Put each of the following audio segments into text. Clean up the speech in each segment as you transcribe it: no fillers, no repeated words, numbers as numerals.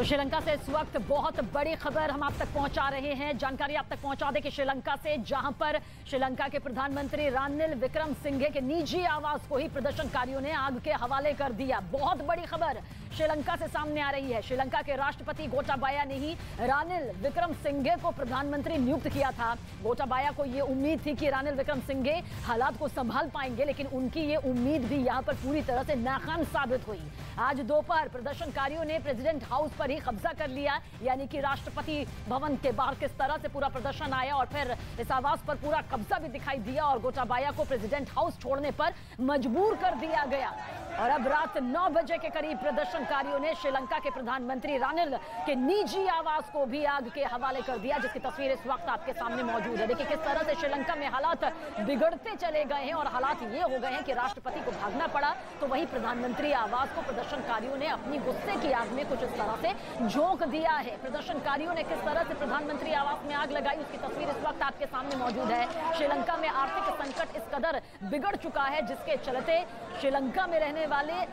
तो श्रीलंका से इस वक्त बहुत बड़ी खबर हम आप तक पहुंचा रहे हैं। जानकारी आप तक पहुंचा दें कि श्रीलंका से, जहां पर श्रीलंका के प्रधानमंत्री रानिल विक्रमसिंघे के निजी आवास को ही प्रदर्शनकारियों ने आग के हवाले कर दिया। बहुत बड़ी खबर श्रीलंका से सामने आ रही है। श्रीलंका के राष्ट्रपति गोटाबाया ने ही रानिल विक्रमसिंघे को प्रधानमंत्री नियुक्त किया था। गोटाबाया को यह उम्मीद थी कि रानिल विक्रमसिंघे हालात को संभाल पाएंगे, लेकिन उनकी ये उम्मीद भी यहां पर पूरी तरह से नाकाम साबित हुई। आज दोपहर प्रदर्शनकारियों ने प्रेसिडेंट हाउस पर ही कब्जा कर लिया, यानी कि राष्ट्रपति भवन के बाहर किस तरह से पूरा प्रदर्शन आया और फिर इस आवास पर पूरा कब्जा भी दिखाई दिया और गोटाबाया को प्रेसिडेंट हाउस छोड़ने पर मजबूर कर दिया गया। और अब रात 9 बजे के करीब प्रदर्शनकारियों ने श्रीलंका के प्रधानमंत्री रानिल के निजी आवास को भी आग के हवाले कर दिया, जिसकी तस्वीर इस वक्त आपके सामने मौजूद है। देखिए किस तरह से श्रीलंका में हालात बिगड़ते चले गए हैं और हालात ये हो गए हैं कि राष्ट्रपति को भागना पड़ा, तो वहीं प्रधानमंत्री आवास को प्रदर्शनकारियों ने अपनी गुस्से की आग में कुछ इस तरह से झोंक दिया है। प्रदर्शनकारियों ने किस तरह से प्रधानमंत्री आवास में आग लगाई, उसकी तस्वीर इस वक्त आपके सामने मौजूद है। श्रीलंका में आर्थिक संकट इस कदर बिगड़ चुका है, जिसके चलते श्रीलंका में रहने वाले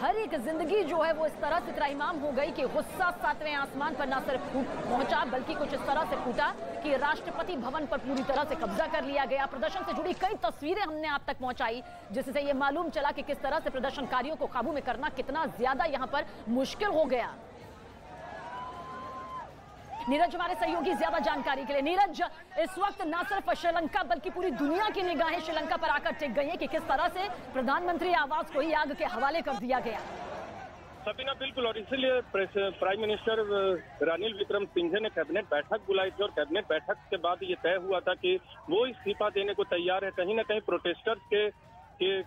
हर एक जिंदगी जो है वो इस तरह से त्राहिमाम हो गई कि गुस्सा 7वें आसमान पर न सिर्फ पहुंचा बल्कि कुछ इस तरह से फूटा कि राष्ट्रपति भवन पर पूरी तरह से कब्जा कर लिया गया। प्रदर्शन से जुड़ी कई तस्वीरें हमने आप तक पहुंचाई, जिससे ये मालूम चला कि किस तरह से प्रदर्शनकारियों को काबू में करना कितना ज्यादा यहां पर मुश्किल हो गया। नीरज हमारे सहयोगी ज्यादा जानकारी के लिए। नीरज, इस वक्त न सिर्फ श्रीलंका बल्कि पूरी दुनिया की निगाहें श्रीलंका पर आकर टिक गई है कि किस तरह से प्रधानमंत्री आवास को ही आग के हवाले कर दिया गया। सबीना, बिल्कुल, और इसीलिए प्राइम मिनिस्टर रानिल विक्रमसिंघे ने कैबिनेट बैठक बुलाई थी और कैबिनेट बैठक के बाद ये तय हुआ था कि वो इस्तीफा देने को तैयार है। कहीं ना कहीं प्रोटेस्टर्स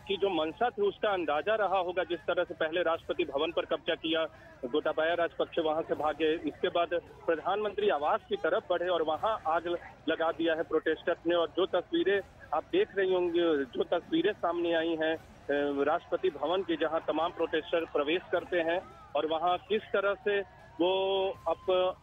की जो मंशा थी उसका अंदाजा रहा होगा। जिस तरह से पहले राष्ट्रपति भवन पर कब्जा किया, गोटाबाया राजपक्षे वहां से भागे, इसके बाद प्रधानमंत्री आवास की तरफ बढ़े और वहां आग लगा दिया है प्रोटेस्टर्स ने। और जो तस्वीरें आप देख रही होंगी, जो तस्वीरें सामने आई हैं राष्ट्रपति भवन की, जहां तमाम प्रोटेस्टर प्रवेश करते हैं और वहां किस तरह से वो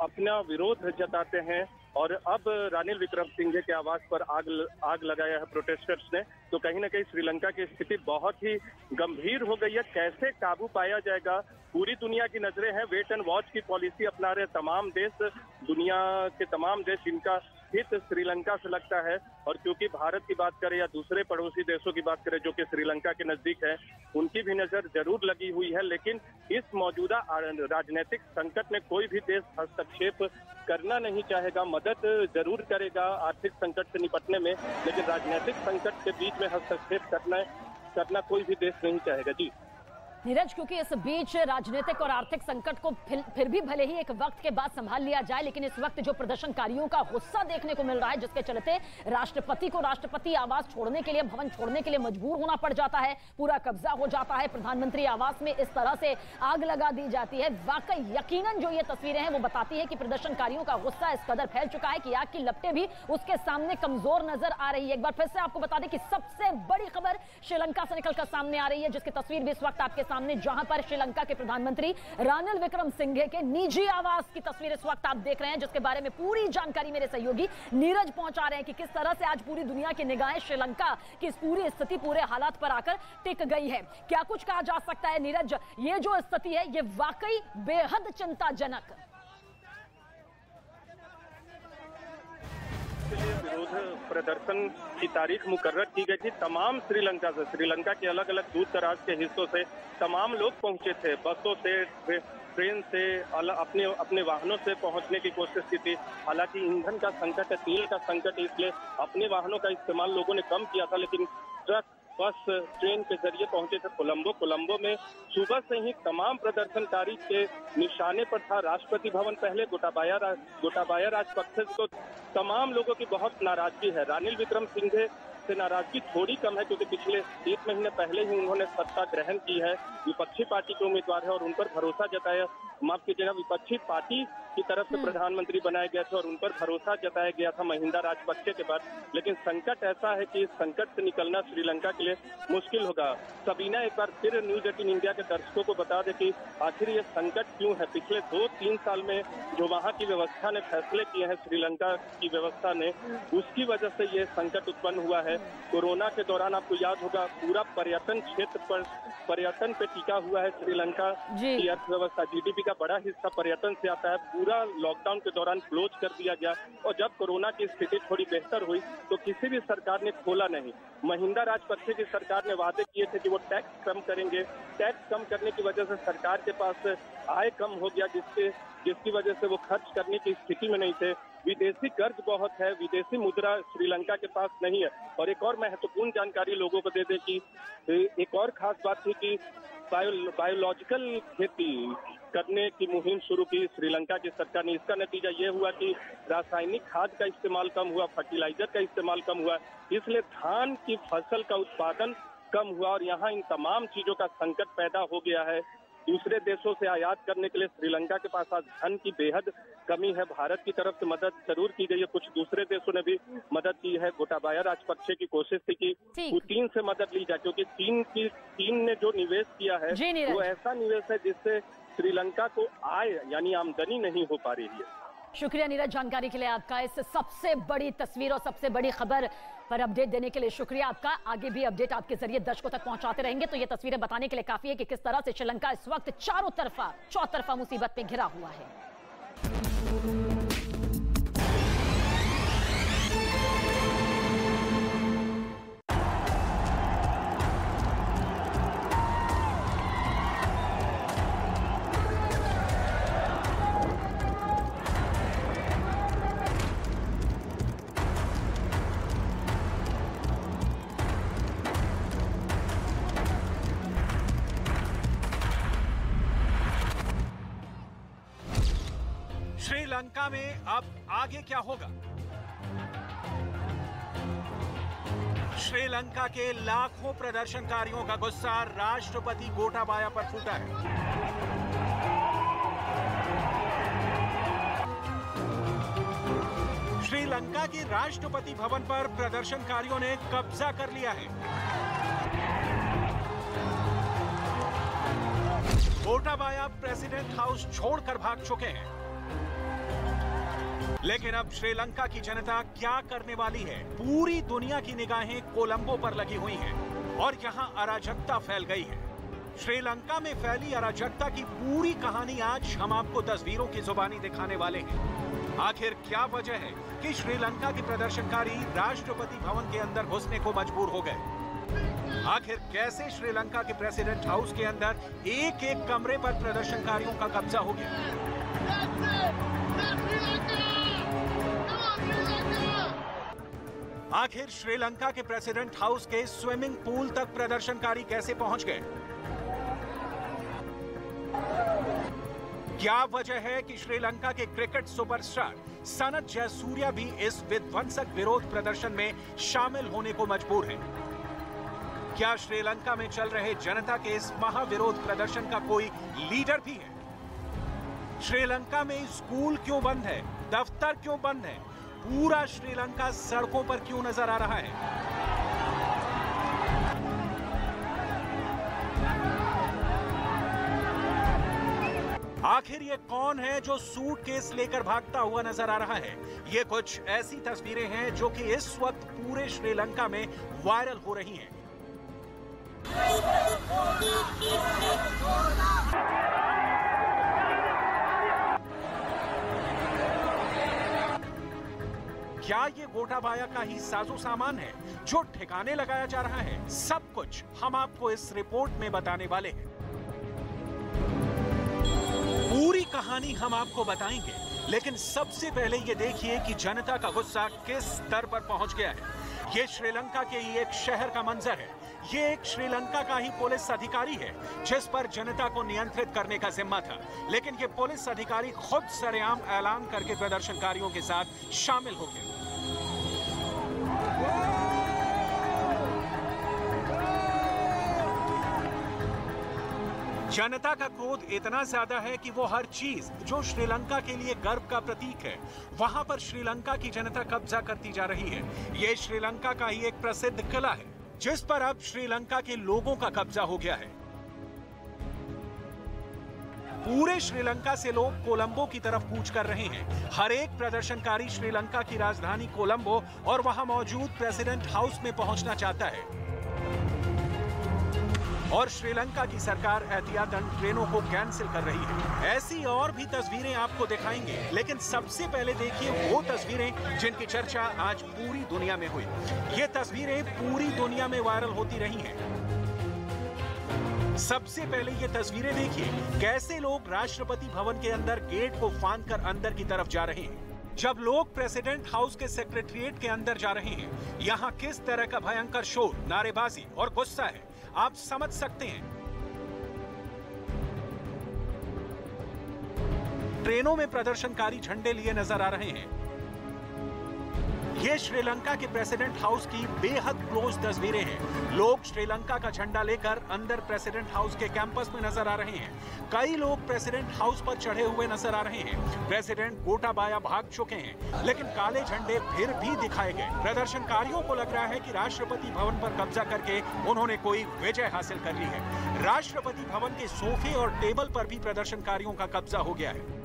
अपना विरोध जताते हैं। और अब रानिल विक्रमसिंघे के आवास पर आग लगाया है प्रोटेस्टर्स ने, तो कहीं ना कहीं श्रीलंका की स्थिति बहुत ही गंभीर हो गई है। कैसे काबू पाया जाएगा, पूरी दुनिया की नजरें हैं। वेट एंड वॉच की पॉलिसी अपना रहे तमाम देश, दुनिया के तमाम देश, जिनका हित श्रीलंका से लगता है। और क्योंकि भारत की बात करें या दूसरे पड़ोसी देशों की बात करें जो कि श्रीलंका के नजदीक है, उनकी भी नजर जरूर लगी हुई है। लेकिन इस मौजूदा राजनीतिक संकट में कोई भी देश हस्तक्षेप करना नहीं चाहेगा, मदद जरूर करेगा आर्थिक संकट से निपटने में, लेकिन राजनीतिक संकट के बीच में हस्तक्षेप करना कोई भी देश नहीं चाहेगा। जी नीरज, क्योंकि इस बीच राजनीतिक और आर्थिक संकट को फिर भी भले ही एक वक्त के बाद संभाल लिया जाए, लेकिन इस वक्त जो प्रदर्शनकारियों का गुस्सा देखने को मिल रहा है, जिसके चलते राष्ट्रपति को राष्ट्रपति आवास छोड़ने के लिए, भवन छोड़ने के लिए मजबूर होना पड़ जाता है, पूरा कब्जा हो जाता है, प्रधानमंत्री आवास में इस तरह से आग लगा दी जाती है। वाकई यकीनन जो ये तस्वीरें हैं वो बताती है कि प्रदर्शनकारियों का गुस्सा इस कदर फैल चुका है कि आग की लपटें भी उसके सामने कमजोर नजर आ रही है। एक बार फिर से आपको बता दें कि सबसे बड़ी खबर श्रीलंका से निकलकर सामने आ रही है, जिसकी तस्वीर भी इस वक्त आपके सामने, जहां पर श्रीलंका के प्रधानमंत्री रानिल विक्रमसिंघे के निजी आवास की तस्वीर इस वक्त आप देख रहे हैं, जिसके बारे में पूरी जानकारी मेरे सहयोगी नीरज पहुंचा रहे हैं कि किस तरह से आज पूरी दुनिया की निगाहें श्रीलंका की इस पूरी स्थिति, पूरे हालात पर आकर टिक गई है। क्या कुछ कहा जा सकता है नीरज, ये जो स्थिति है ये वाकई बेहद चिंताजनक। विरोध प्रदर्शन की तारीख मुकर्रर की गई थी। तमाम श्रीलंका के अलग अलग दूर दराज के हिस्सों से तमाम लोग पहुंचे थे, बसों से, ट्रेन से, अपने वाहनों से पहुंचने की कोशिश की थी। हालांकि ईंधन का संकट है, तेल का संकट है, इसलिए अपने वाहनों का इस्तेमाल लोगों ने कम किया था, लेकिन ट्रक, बस, ट्रेन के जरिए पहुंचे थे कोलंबो में। सुबह से ही तमाम प्रदर्शनकारी के निशाने पर था राष्ट्रपति भवन। पहले गोटाबाया राजपक्षे को तमाम लोगों की बहुत नाराजगी है। रानिल विक्रमसिंघे से नाराजगी थोड़ी कम है, क्योंकि पिछले 1 महीने पहले ही उन्होंने सत्ता ग्रहण की है, विपक्षी पार्टी के उम्मीदवार है और उन पर भरोसा जताया, माफ कीजिएगा, विपक्षी पार्टी की तरफ से प्रधानमंत्री बनाए गए थे और उन पर भरोसा जताया गया था महिंदा राजपक्षे के बाद। लेकिन संकट ऐसा है कि इस संकट से निकलना श्रीलंका के लिए मुश्किल होगा। सबीना, एक बार फिर न्यूज 18 इंडिया के दर्शकों को बता दें कि आखिर ये संकट क्यों है। पिछले 2-3 साल में जो वहाँ की व्यवस्था ने फैसले किए हैं, श्रीलंका की व्यवस्था ने, उसकी वजह से ये संकट उत्पन्न हुआ है। कोरोना के दौरान आपको याद होगा पूरा पर्यटन क्षेत्र पर, पर्यटन पे टिका हुआ है श्रीलंका की अर्थव्यवस्था। GDP का बड़ा हिस्सा पर्यटन से आता है, पूरा लॉकडाउन के दौरान क्लोज कर दिया गया। और जब कोरोना की स्थिति थोड़ी बेहतर हुई तो किसी भी सरकार ने खोला नहीं। महिंदा राजपक्षे की सरकार ने वादे किए थे कि वो टैक्स कम करेंगे। टैक्स कम करने की वजह से सरकार के पास आय कम हो गया, जिसकी वजह से वो खर्च करने की स्थिति में नहीं थे। विदेशी कर्ज बहुत है, विदेशी मुद्रा श्रीलंका के पास नहीं है। और एक और महत्वपूर्ण जानकारी लोगों को दे दे कि एक और खास बात थी कि बायोलॉजिकल खेती करने की मुहिम शुरू की श्रीलंका की सरकार ने। इसका नतीजा ये हुआ कि रासायनिक खाद का इस्तेमाल कम हुआ, फर्टिलाइजर का इस्तेमाल कम हुआ, इसलिए धान की फसल का उत्पादन कम हुआ और यहाँ इन तमाम चीजों का संकट पैदा हो गया है। दूसरे देशों से आयात करने के लिए श्रीलंका के पास आज धन की बेहद कमी है। भारत की तरफ से मदद जरूर की गई है, कुछ दूसरे देशों ने भी मदद की है। गोटाबाया राजपक्षे की कोशिश थी कि पुतिन से मदद ली जाए, क्योंकि चीन ने जो निवेश किया है वो ऐसा निवेश है जिससे श्रीलंका को आय यानी आमदनी नहीं हो पा रही है। शुक्रिया नीरज, जानकारी के लिए आपका। इस सबसे बड़ी तस्वीर और सबसे बड़ी खबर पर अपडेट देने के लिए शुक्रिया आपका। आगे भी अपडेट आपके जरिए दर्शकों तक पहुंचाते रहेंगे। तो ये तस्वीरें बताने के लिए काफी है कि किस तरह से श्रीलंका इस वक्त चौतरफा मुसीबत में घिरा हुआ है। श्रीलंका में अब आगे क्या होगा? श्रीलंका के लाखों प्रदर्शनकारियों का गुस्सा राष्ट्रपति गोटाबाया पर फूटा है। श्रीलंका के राष्ट्रपति भवन पर प्रदर्शनकारियों ने कब्जा कर लिया है। गोटाबाया प्रेसिडेंट हाउस छोड़कर भाग चुके हैं। लेकिन अब श्रीलंका की जनता क्या करने वाली है? पूरी दुनिया की निगाहें कोलंबो पर लगी हुई हैं और यहां अराजकता फैल गई है। श्रीलंका में फैली अराजकता की पूरी कहानी आज हम आपको तस्वीरों की जुबानी दिखाने वाले हैं। आखिर क्या वजह है कि श्रीलंका के प्रदर्शनकारी राष्ट्रपति भवन के अंदर घुसने को मजबूर हो गए? आखिर कैसे श्रीलंका के प्रेसिडेंट हाउस के अंदर एक एक कमरे पर प्रदर्शनकारियों का कब्जा हो गया? आखिर श्रीलंका के प्रेसिडेंट हाउस के स्विमिंग पूल तक प्रदर्शनकारी कैसे पहुंच गए? क्या वजह है कि श्रीलंका के क्रिकेट सुपरस्टार सनत जयसूर्या भी इस विध्वंसक विरोध प्रदर्शन में शामिल होने को मजबूर हैं? क्या श्रीलंका में चल रहे जनता के इस महाविरोध प्रदर्शन का कोई लीडर भी है? श्रीलंका में स्कूल क्यों बंद है? दफ्तर क्यों बंद है? पूरा श्रीलंका सड़कों पर क्यों नजर आ रहा है? आखिर ये कौन है जो सूटकेस लेकर भागता हुआ नजर आ रहा है? ये कुछ ऐसी तस्वीरें हैं जो कि इस वक्त पूरे श्रीलंका में वायरल हो रही हैं। क्या ये गोटाबाया का ही साजो सामान है जो ठिकाने लगाया जा रहा है? सब कुछ हम आपको इस रिपोर्ट में बताने वाले हैं। पूरी कहानी हम आपको बताएंगे, लेकिन सबसे पहले ये देखिए कि जनता का गुस्सा किस स्तर पर पहुंच गया है। ये श्रीलंका के ही एक शहर का मंजर है। ये एक श्रीलंका का ही पुलिस अधिकारी है जिस पर जनता को नियंत्रित करने का जिम्मा था, लेकिन ये पुलिस अधिकारी खुद सरेआम ऐलान करके प्रदर्शनकारियों के साथ शामिल हो गए। जनता का क्रोध इतना ज्यादा है कि वो हर चीज जो श्रीलंका के लिए गर्व का प्रतीक है, वहां पर श्रीलंका की जनता कब्जा करती जा रही है। ये श्रीलंका का ही एक प्रसिद्ध किला है जिस पर अब श्रीलंका के लोगों का कब्जा हो गया है। पूरे श्रीलंका से लोग कोलंबो की तरफ कूच कर रहे हैं। हर एक प्रदर्शनकारी श्रीलंका की राजधानी कोलंबो और वहां मौजूद प्रेसिडेंट हाउस में पहुंचना चाहता है। और श्रीलंका की सरकार एहतियातन ट्रेनों को कैंसिल कर रही है। ऐसी और भी तस्वीरें आपको दिखाएंगे, लेकिन सबसे पहले देखिए वो तस्वीरें जिनकी चर्चा आज पूरी दुनिया में हुई। ये तस्वीरें पूरी दुनिया में वायरल होती रही हैं। सबसे पहले ये तस्वीरें देखिए, कैसे लोग राष्ट्रपति भवन के अंदर गेट को फांदकर अंदर की तरफ जा रहे हैं। जब लोग प्रेसिडेंट हाउस के सेक्रेटरिएट के अंदर जा रहे हैं, यहाँ किस तरह का भयंकर शोर, नारेबाजी और गुस्सा है, आप समझ सकते हैं। ट्रेनों में प्रदर्शनकारी झंडे लिए नजर आ रहे हैं। ये श्रीलंका के प्रेसिडेंट हाउस की बेहद क्लोज तस्वीरें हैं। लोग श्रीलंका का झंडा लेकर अंदर प्रेसिडेंट हाउस के कैंपस में नजर आ रहे हैं। कई लोग प्रेसिडेंट हाउस पर चढ़े हुए नजर आ रहे हैं। प्रेसिडेंट गोटाबाया भाग चुके हैं, लेकिन काले झंडे फिर भी दिखाए गए। प्रदर्शनकारियों को लग रहा है कि राष्ट्रपति भवन पर कब्जा करके उन्होंने कोई विजय हासिल कर ली है। राष्ट्रपति भवन के सोफे और टेबल पर भी प्रदर्शनकारियों का कब्जा हो गया है।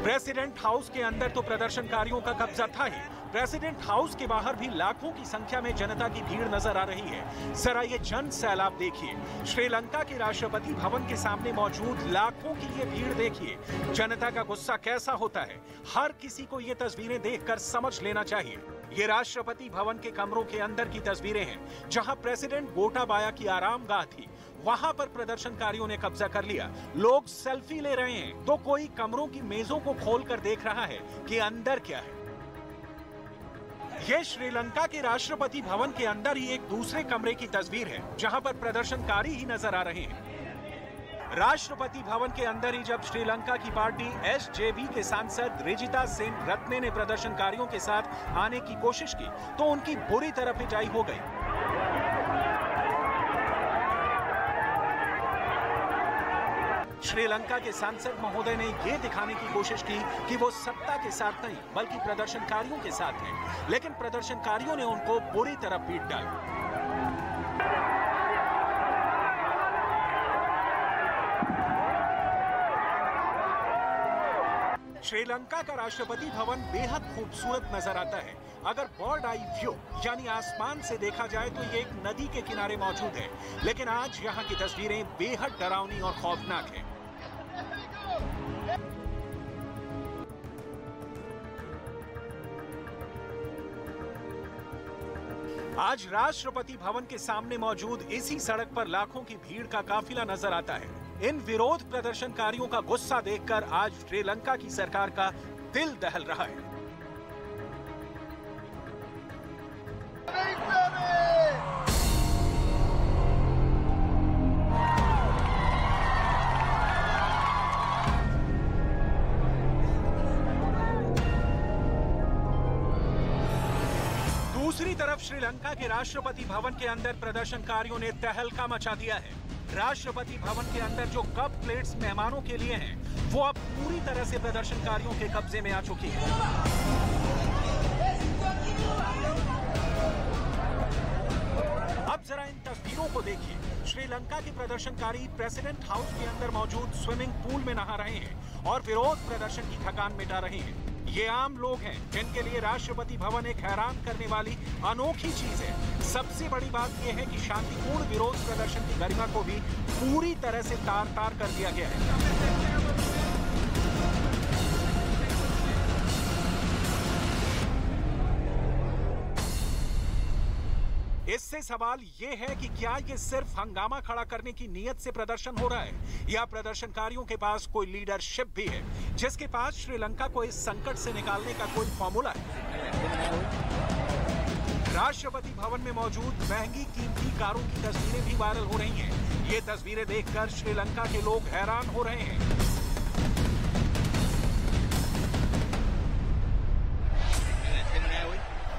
प्रेसिडेंट हाउस के अंदर तो प्रदर्शनकारियों का कब्जा था ही, प्रेसिडेंट हाउस के बाहर भी लाखों की संख्या में जनता की भीड़ नजर आ रही है। जरा ये जन सैलाब देखिए। श्रीलंका के राष्ट्रपति भवन के सामने मौजूद लाखों की ये भीड़ देखिए। जनता का गुस्सा कैसा होता है, हर किसी को ये तस्वीरें देखकर समझ लेना चाहिए। ये राष्ट्रपति भवन के कमरों के अंदर की तस्वीरें हैं, जहां प्रेसिडेंट गोटाबाया की आरामगाह थी। वहां पर प्रदर्शनकारियों ने कब्जा कर लिया। लोग सेल्फी ले रहे हैं, तो कोई कमरों की मेजों को खोलकर देख रहा है कि अंदर क्या है। यह श्रीलंका के राष्ट्रपति भवन के अंदर ही एक दूसरे कमरे की तस्वीर है, जहां पर प्रदर्शनकारी ही नजर आ रहे हैं। राष्ट्रपति भवन के अंदर ही जब श्रीलंका की पार्टी एसजेवी के सांसद रिजिता सेन रत्ने ने प्रदर्शनकारियों के साथ आने की कोशिश की, तो उनकी बुरी तरह पिटाई हो गई। श्रीलंका के सांसद महोदय ने यह दिखाने की कोशिश की कि वो सत्ता के साथ नहीं बल्कि प्रदर्शनकारियों के साथ हैं, लेकिन प्रदर्शनकारियों ने उनको बुरी तरह पीट डाला। श्रीलंका का राष्ट्रपति भवन बेहद खूबसूरत नजर आता है। अगर बर्ड आई व्यू यानी आसमान से देखा जाए तो ये एक नदी के किनारे मौजूद है, लेकिन आज यहाँ की तस्वीरें बेहद डरावनी और खौफनाक हैं। आज राष्ट्रपति भवन के सामने मौजूद इसी सड़क पर लाखों की भीड़ का काफिला नजर आता है। इन विरोध प्रदर्शनकारियों का गुस्सा देखकर आज श्रीलंका की सरकार का दिल दहल रहा है। दूसरी तरफ श्रीलंका के राष्ट्रपति भवन के अंदर प्रदर्शनकारियों ने तहलका मचा दिया है। राष्ट्रपति भवन के अंदर जो कप प्लेट्स मेहमानों के लिए हैं, वो अब पूरी तरह से प्रदर्शनकारियों के कब्जे में आ चुकी है। अब जरा इन तस्वीरों को देखिए। श्रीलंका के प्रदर्शनकारी प्रेसिडेंट हाउस के अंदर मौजूद स्विमिंग पूल में नहा रहे हैं और विरोध प्रदर्शन की थकान मिटा रहे हैं। ये आम लोग हैं जिनके लिए राष्ट्रपति भवन एक हैरान करने वाली अनोखी चीज है। सबसे बड़ी बात यह है कि शांतिपूर्ण विरोध प्रदर्शन की गरिमा को भी पूरी तरह से तार-तार कर दिया गया है। इससे सवाल ये है कि क्या ये सिर्फ हंगामा खड़ा करने की नीयत से प्रदर्शन हो रहा है, या प्रदर्शनकारियों के पास कोई लीडरशिप भी है जिसके पास श्रीलंका को इस संकट से निकालने का कोई फॉर्मूला है। राष्ट्रपति भवन में मौजूद महंगी कीमती कारों की तस्वीरें भी वायरल हो रही हैं। ये तस्वीरें देखकर श्रीलंका के लोग हैरान हो रहे हैं।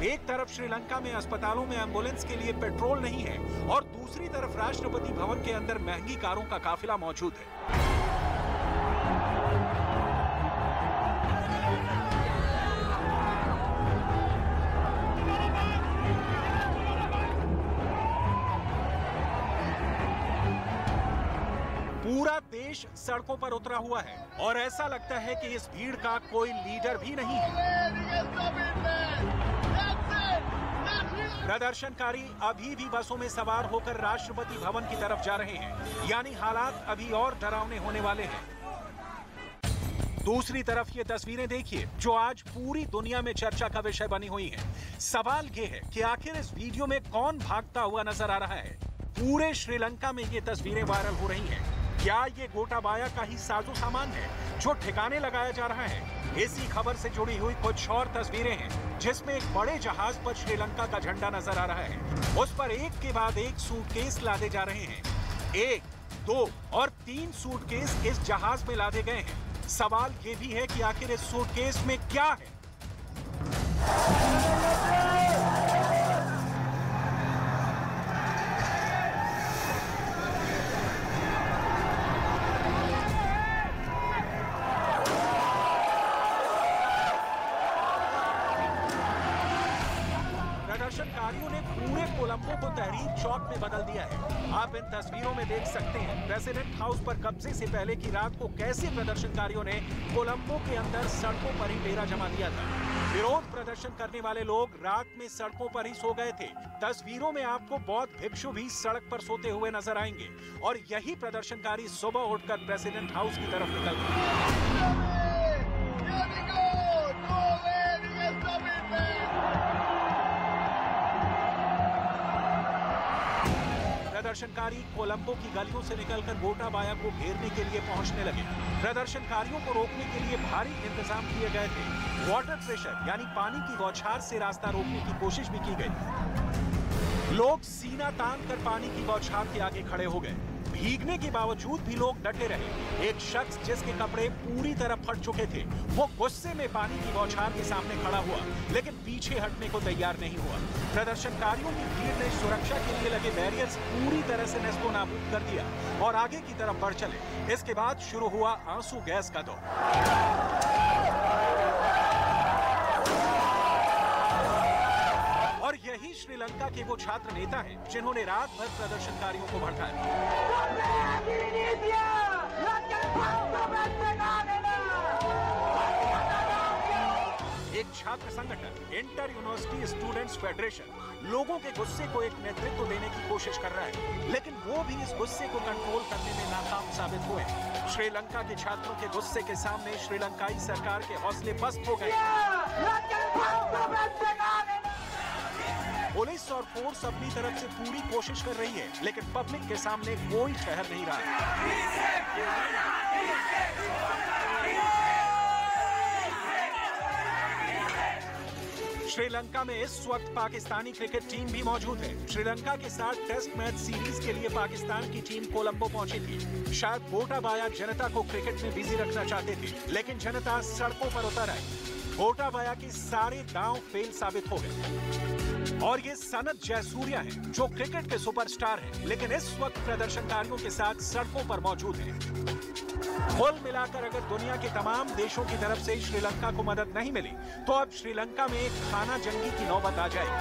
एक तरफ श्रीलंका में अस्पतालों में एम्बुलेंस के लिए पेट्रोल नहीं है और दूसरी तरफ राष्ट्रपति भवन के अंदर महंगी कारों का काफिला मौजूद है। पूरा देश सड़कों पर उतरा हुआ है और ऐसा लगता है कि इस भीड़ का कोई लीडर भी नहीं है। प्रदर्शनकारी अभी भी बसों में सवार होकर राष्ट्रपति भवन की तरफ जा रहे हैं, यानी हालात अभी और डरावने होने वाले हैं। दूसरी तरफ ये तस्वीरें देखिए जो आज पूरी दुनिया में चर्चा का विषय बनी हुई हैं। सवाल ये है कि आखिर इस वीडियो में कौन भागता हुआ नजर आ रहा है। पूरे श्रीलंका में ये तस्वीरें वायरल हो रही हैं। क्या ये गोटाबाया का ही साजो सामान है जो ठिकाने लगाया जा रहा है? इसी खबर से जुड़ी हुई कुछ और तस्वीरें हैं जिसमें एक बड़े जहाज पर श्रीलंका का झंडा नजर आ रहा है। उस पर एक के बाद एक सूटकेस लादे जा रहे हैं। 1, 2 और 3 सूटकेस इस जहाज में लादे गए हैं। सवाल ये भी है कि आखिर इस सूटकेस में क्या है। प्रदर्शनकारियों ने पूरे कोलंबो को तहरीर चौक में बदल दिया है। आप इन तस्वीरों में देख सकते हैं प्रेसिडेंट हाउस पर कब्जे से पहले की रात को कैसे प्रदर्शनकारियों ने कोलंबो के अंदर सड़कों पर ही डेरा जमा दिया था। विरोध प्रदर्शन करने वाले लोग रात में सड़कों पर ही सो गए थे। तस्वीरों में आपको बौद्ध भिक्षु भी सड़क पर सोते हुए नजर आएंगे और यही प्रदर्शनकारी सुबह उठकर प्रेसिडेंट हाउस की तरफ निकल गए। प्रदर्शनकारी कोलंबो की गलियों से निकलकर गोटाबाया को घेरने के लिए पहुंचने लगे। प्रदर्शनकारियों को रोकने के लिए भारी इंतजाम किए गए थे। वाटर प्रेशर यानी पानी की बौछार से रास्ता रोकने की कोशिश भी की गई। लोग सीना तान कर पानी की बौछार के आगे खड़े हो गए। भीगने के बावजूद भी लोग डटे रहे। एक शख्स जिसके कपड़े पूरी तरह फट चुके थे, वो गुस्से में पानी की बौछार के सामने खड़ा हुआ, लेकिन पीछे हटने को तैयार नहीं हुआ। प्रदर्शनकारियों की भीड़ ने सुरक्षा के लिए लगे बैरियर्स पूरी तरह से नस्तो नाबूद कर दिया और आगे की तरफ बढ़ चले। इसके बाद शुरू हुआ आंसू गैस का दौर। और यही श्रीलंका के वो छात्र नेता हैं जिन्होंने रात भर प्रदर्शनकारियों को भड़काया। एक छात्र संगठन इंटर यूनिवर्सिटी स्टूडेंट्स फेडरेशन लोगों के गुस्से को एक नेतृत्व देने की कोशिश कर रहा है, लेकिन वो भी इस गुस्से को कंट्रोल करने में नाकाम साबित हुए। श्रीलंका के छात्रों के गुस्से के सामने श्रीलंकाई सरकार के हौसले पस्त हो गए। पुलिस और फोर्स अपनी तरफ से पूरी कोशिश कर रही है, लेकिन पब्लिक के सामने कोई ठहर नहीं रहा है। श्रीलंका में इस वक्त पाकिस्तानी क्रिकेट टीम भी मौजूद है। श्रीलंका के साथ टेस्ट मैच सीरीज के लिए पाकिस्तान की टीम कोलंबो पहुंची थी। शायद गोटाबाया जनता को क्रिकेट में बिजी रखना चाहते थे, लेकिन जनता सड़कों पर उतर आई। गोटाबाया के सारे दांव फेल साबित हो गए। और ये सनत जयसूर्या है जो क्रिकेट के सुपरस्टार हैं, लेकिन इस वक्त प्रदर्शनकारियों के साथ सड़कों पर मौजूद हैं। कुल मिलाकर अगर दुनिया के तमाम देशों की तरफ से श्रीलंका को मदद नहीं मिली तो अब श्रीलंका में एक खाना जंगी की नौबत आ जाएगी।